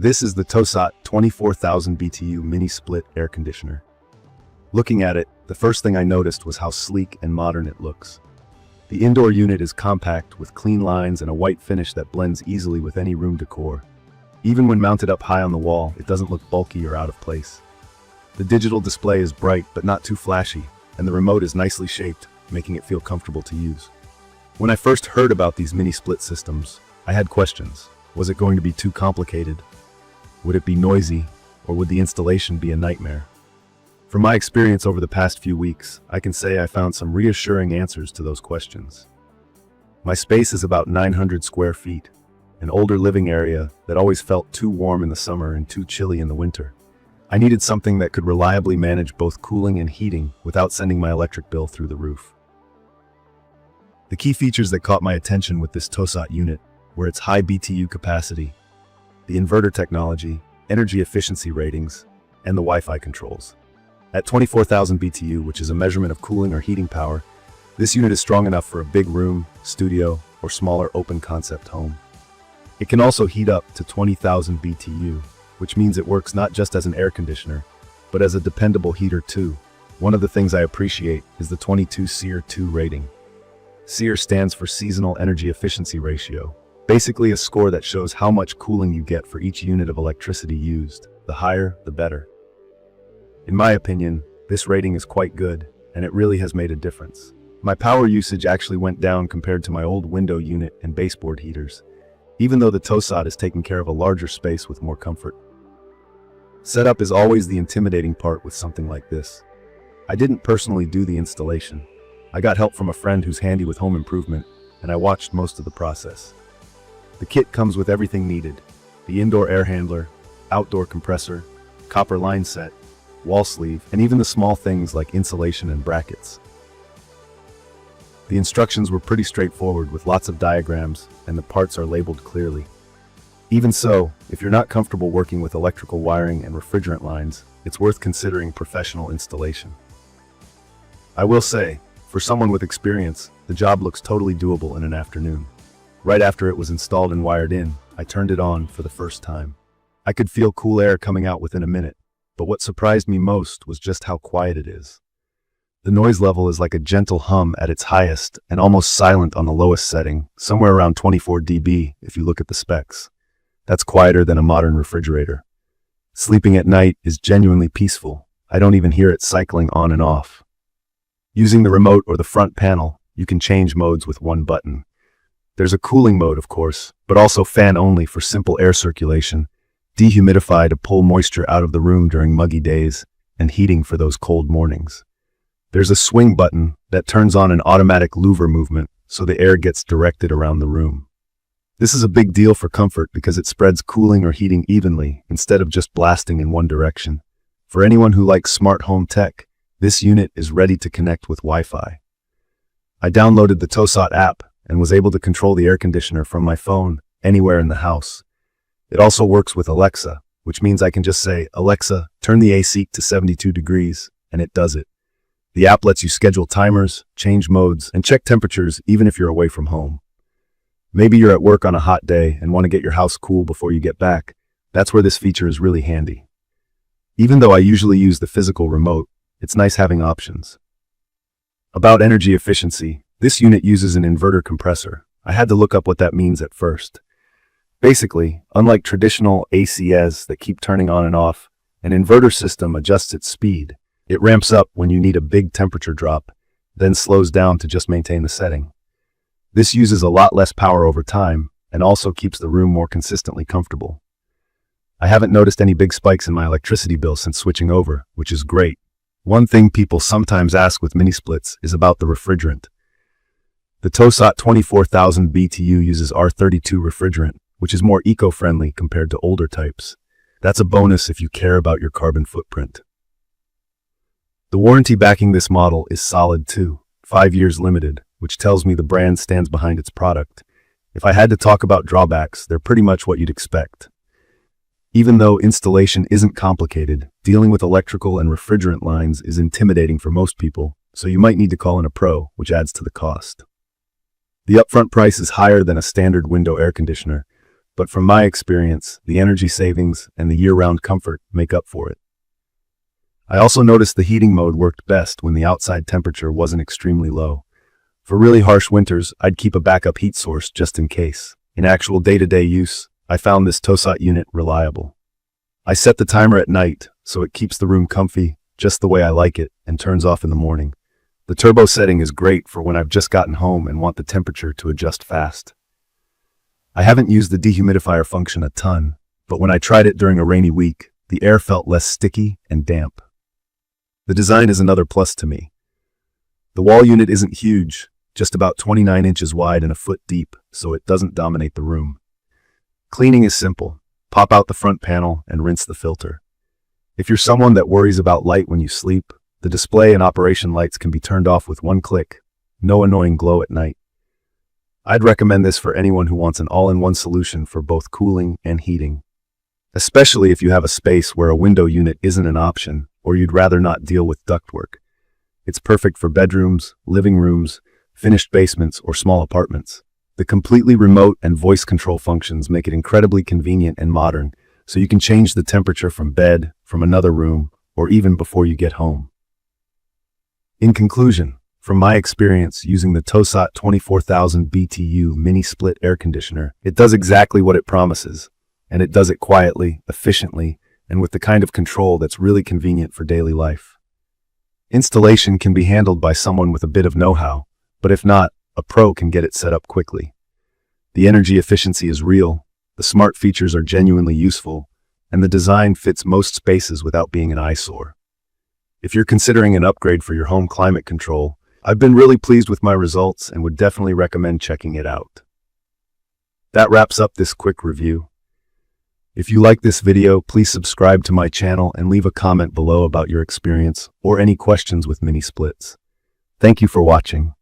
This is the TOSOT 24,000 BTU mini split air conditioner. Looking at it, the first thing I noticed was how sleek and modern it looks. The indoor unit is compact with clean lines and a white finish that blends easily with any room decor. Even when mounted up high on the wall, it doesn't look bulky or out of place. The digital display is bright but not too flashy, and the remote is nicely shaped, making it feel comfortable to use. When I first heard about these mini split systems, I had questions. Was it going to be too complicated? Would it be noisy, or would the installation be a nightmare? From my experience over the past few weeks, I can say I found some reassuring answers to those questions. My space is about 900 square feet, an older living area that always felt too warm in the summer and too chilly in the winter. I needed something that could reliably manage both cooling and heating without sending my electric bill through the roof. The key features that caught my attention with this TOSOT unit were its high BTU capacity, the inverter technology, energy efficiency ratings, and the Wi-Fi controls. At 24,000 BTU, which is a measurement of cooling or heating power, this unit is strong enough for a big room, studio, or smaller open concept home. It can also heat up to 20,000 BTU, which means it works not just as an air conditioner, but as a dependable heater too. One of the things I appreciate is the 22 SEER2 rating. SEER stands for Seasonal Energy Efficiency Ratio, basically a score that shows how much cooling you get for each unit of electricity used. The higher, the better. In my opinion, this rating is quite good, and it really has made a difference. My power usage actually went down compared to my old window unit and baseboard heaters, even though the TOSOT is taking care of a larger space with more comfort. Setup is always the intimidating part with something like this. I didn't personally do the installation. I got help from a friend who's handy with home improvement, and I watched most of the process. The kit comes with everything needed: the indoor air handler, outdoor compressor, copper line set, wall sleeve, and even the small things like insulation and brackets. The instructions were pretty straightforward with lots of diagrams, and the parts are labeled clearly. Even so, if you're not comfortable working with electrical wiring and refrigerant lines, it's worth considering professional installation. I will say, for someone with experience, the job looks totally doable in an afternoon. Right after it was installed and wired in, I turned it on for the first time. I could feel cool air coming out within a minute, but what surprised me most was just how quiet it is. The noise level is like a gentle hum at its highest and almost silent on the lowest setting, somewhere around 24 dB if you look at the specs. That's quieter than a modern refrigerator. Sleeping at night is genuinely peaceful. I don't even hear it cycling on and off. Using the remote or the front panel, you can change modes with one button. There's a cooling mode, of course, but also fan only for simple air circulation, dehumidify to pull moisture out of the room during muggy days, and heating for those cold mornings. There's a swing button that turns on an automatic louver movement so the air gets directed around the room. This is a big deal for comfort because it spreads cooling or heating evenly instead of just blasting in one direction. For anyone who likes smart home tech, this unit is ready to connect with Wi-Fi. I downloaded the TOSOT app and was able to control the air conditioner from my phone anywhere in the house. It also works with Alexa, which means I can just say, "Alexa, turn the AC to 72 degrees, and it does it. The app lets you schedule timers, change modes, and check temperatures even if you're away from home. Maybe you're at work on a hot day and want to get your house cool before you get back. That's where this feature is really handy. Even though I usually use the physical remote, it's nice having options. About energy efficiency, this unit uses an inverter compressor. I had to look up what that means at first. Basically, unlike traditional ACs that keep turning on and off, an inverter system adjusts its speed. It ramps up when you need a big temperature drop, then slows down to just maintain the setting. This uses a lot less power over time and also keeps the room more consistently comfortable. I haven't noticed any big spikes in my electricity bill since switching over, which is great. One thing people sometimes ask with mini splits is about the refrigerant. The TOSOT 24,000 BTU uses R32 refrigerant, which is more eco-friendly compared to older types. That's a bonus if you care about your carbon footprint. The warranty backing this model is solid too, 5 years limited, which tells me the brand stands behind its product. If I had to talk about drawbacks, they're pretty much what you'd expect. Even though installation isn't complicated, dealing with electrical and refrigerant lines is intimidating for most people, so you might need to call in a pro, which adds to the cost. The upfront price is higher than a standard window air conditioner, but from my experience, the energy savings and the year-round comfort make up for it. I also noticed the heating mode worked best when the outside temperature wasn't extremely low. For really harsh winters, I'd keep a backup heat source just in case. In actual day-to-day use, I found this TOSOT unit reliable. I set the timer at night, so it keeps the room comfy, just the way I like it, and turns off in the morning. The turbo setting is great for when I've just gotten home and want the temperature to adjust fast. I haven't used the dehumidifier function a ton, but when I tried it during a rainy week, the air felt less sticky and damp. The design is another plus to me. The wall unit isn't huge, just about 29 inches wide and a foot deep, so it doesn't dominate the room. Cleaning is simple. Pop out the front panel and rinse the filter. If you're someone that worries about light when you sleep, the display and operation lights can be turned off with one click. No annoying glow at night. I'd recommend this for anyone who wants an all-in-one solution for both cooling and heating. Especially if you have a space where a window unit isn't an option, or you'd rather not deal with ductwork. It's perfect for bedrooms, living rooms, finished basements, or small apartments. The completely remote and voice control functions make it incredibly convenient and modern, so you can change the temperature from bed, from another room, or even before you get home. In conclusion, from my experience using the TOSOT 24,000 BTU mini split air conditioner, it does exactly what it promises, and it does it quietly, efficiently, and with the kind of control that's really convenient for daily life. Installation can be handled by someone with a bit of know-how, but if not, a pro can get it set up quickly. The energy efficiency is real, the smart features are genuinely useful, and the design fits most spaces without being an eyesore. If you're considering an upgrade for your home climate control, I've been really pleased with my results and would definitely recommend checking it out. That wraps up this quick review. If you like this video, please subscribe to my channel and leave a comment below about your experience or any questions with mini splits. Thank you for watching.